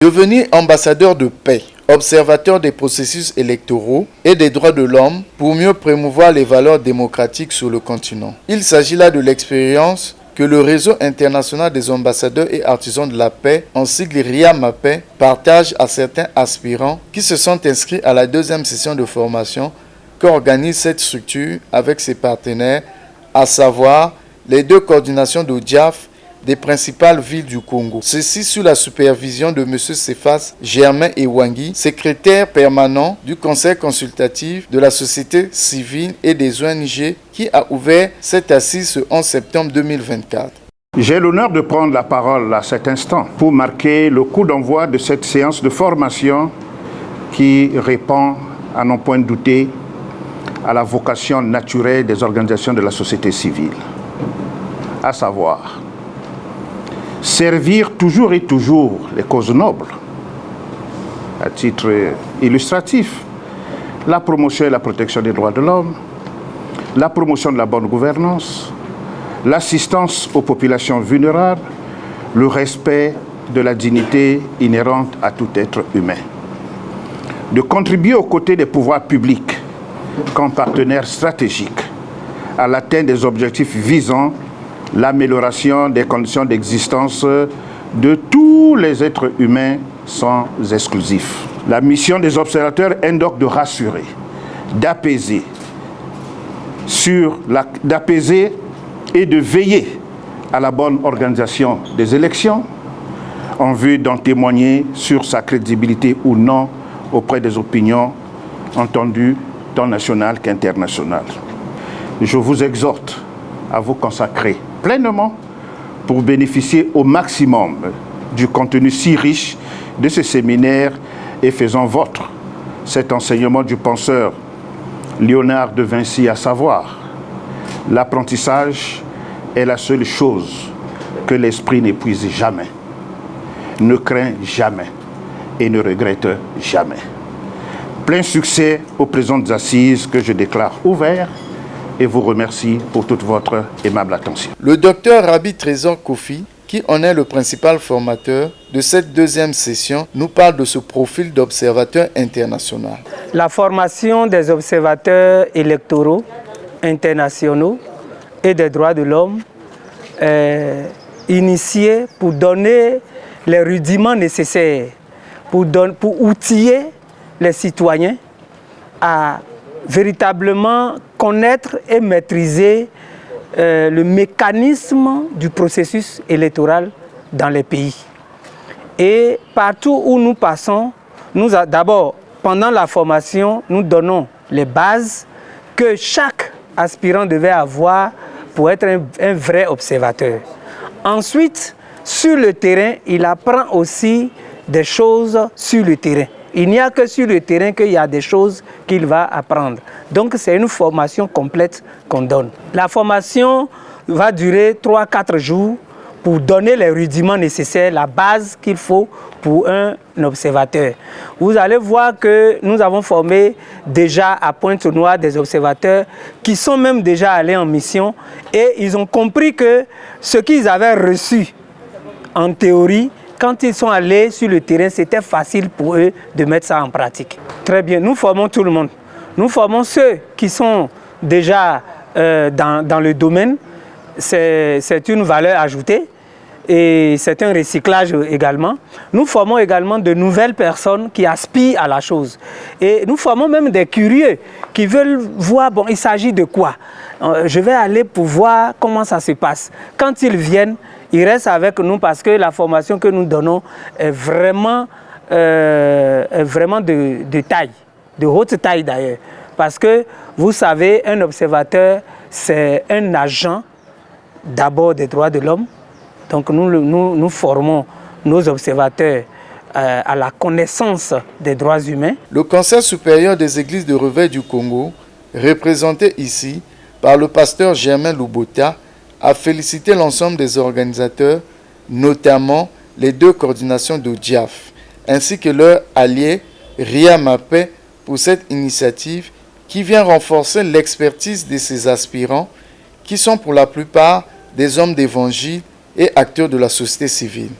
Devenir ambassadeur de paix, observateur des processus électoraux et des droits de l'homme pour mieux promouvoir les valeurs démocratiques sur le continent. Il s'agit là de l'expérience que le réseau international des ambassadeurs et artisans de la paix, en sigle RIAMAPAIX, partage à certains aspirants qui se sont inscrits à la deuxième session de formation qu'organise cette structure avec ses partenaires, à savoir les deux coordinations d'ODIAF des principales villes du Congo. Ceci sous la supervision de M. Cephas Germain Ewangi, secrétaire permanent du Conseil consultatif de la société civile et des ONG, qui a ouvert cette assise ce 11 septembre 2024. J'ai l'honneur de prendre la parole à cet instant pour marquer le coup d'envoi de cette séance de formation qui répond, à n'en point douter, à la vocation naturelle des organisations de la société civile, à savoir servir toujours et toujours les causes nobles. À titre illustratif, la promotion et la protection des droits de l'homme, la promotion de la bonne gouvernance, l'assistance aux populations vulnérables, le respect de la dignité inhérente à tout être humain. De contribuer aux côtés des pouvoirs publics comme partenaires stratégiques à l'atteinte des objectifs visant l'amélioration des conditions d'existence de tous les êtres humains sans exclusif. La mission des observateurs est donc de rassurer, d'apaiser et de veiller à la bonne organisation des élections en vue d'en témoigner sur sa crédibilité ou non auprès des opinions entendues tant nationales qu'internationales. Je vous exhorte à vous consacrer pleinement pour bénéficier au maximum du contenu si riche de ce séminaire et faisant vôtre cet enseignement du penseur Léonard de Vinci, à savoir: l'apprentissage est la seule chose que l'esprit n'épuise jamais, ne craint jamais et ne regrette jamais. Plein succès aux présentes assises que je déclare ouvertes et vous remercie pour toute votre aimable attention. Le docteur Rabi Trésor Kofi, qui en est le principal formateur de cette deuxième session, nous parle de ce profil d'observateur international. La formation des observateurs électoraux internationaux et des droits de l'homme est initiée pour donner les rudiments nécessaires, pour outiller les citoyens à véritablement connaître et maîtriser le mécanisme du processus électoral dans les pays. Et partout où nous passons, d'abord, pendant la formation, nous donnons les bases que chaque aspirant devait avoir pour être un vrai observateur. Ensuite, sur le terrain, il apprend aussi des choses sur le terrain. Il n'y a que sur le terrain qu'il y a des choses qu'il va apprendre. Donc c'est une formation complète qu'on donne. La formation va durer 3-4 jours pour donner les rudiments nécessaires, la base qu'il faut pour un observateur. Vous allez voir que nous avons formé déjà à Pointe-Noire des observateurs qui sont même déjà allés en mission et ils ont compris que ce qu'ils avaient reçu en théorie, quand ils sont allés sur le terrain, c'était facile pour eux de mettre ça en pratique. Très bien, nous formons tout le monde. Nous formons ceux qui sont déjà dans le domaine. C'est une valeur ajoutée et c'est un recyclage également. Nous formons également de nouvelles personnes qui aspirent à la chose. Et nous formons même des curieux qui veulent voir, bon, il s'agit de quoi? Je vais aller pour voir comment ça se passe. Quand ils viennent, ils restent avec nous parce que la formation que nous donnons est vraiment de taille, de haute taille d'ailleurs. Parce que vous savez, un observateur, c'est un agent d'abord des droits de l'homme. Donc nous formons nos observateurs à la connaissance des droits humains. Le Conseil supérieur des églises de Réveil du Congo, représenté ici par le pasteur Germain Lubota, a félicité l'ensemble des organisateurs, notamment les deux coordinations d'ODIAF, ainsi que leur allié RIAMAPAIX pour cette initiative qui vient renforcer l'expertise de ces aspirants qui sont pour la plupart des hommes d'évangile et acteurs de la société civile.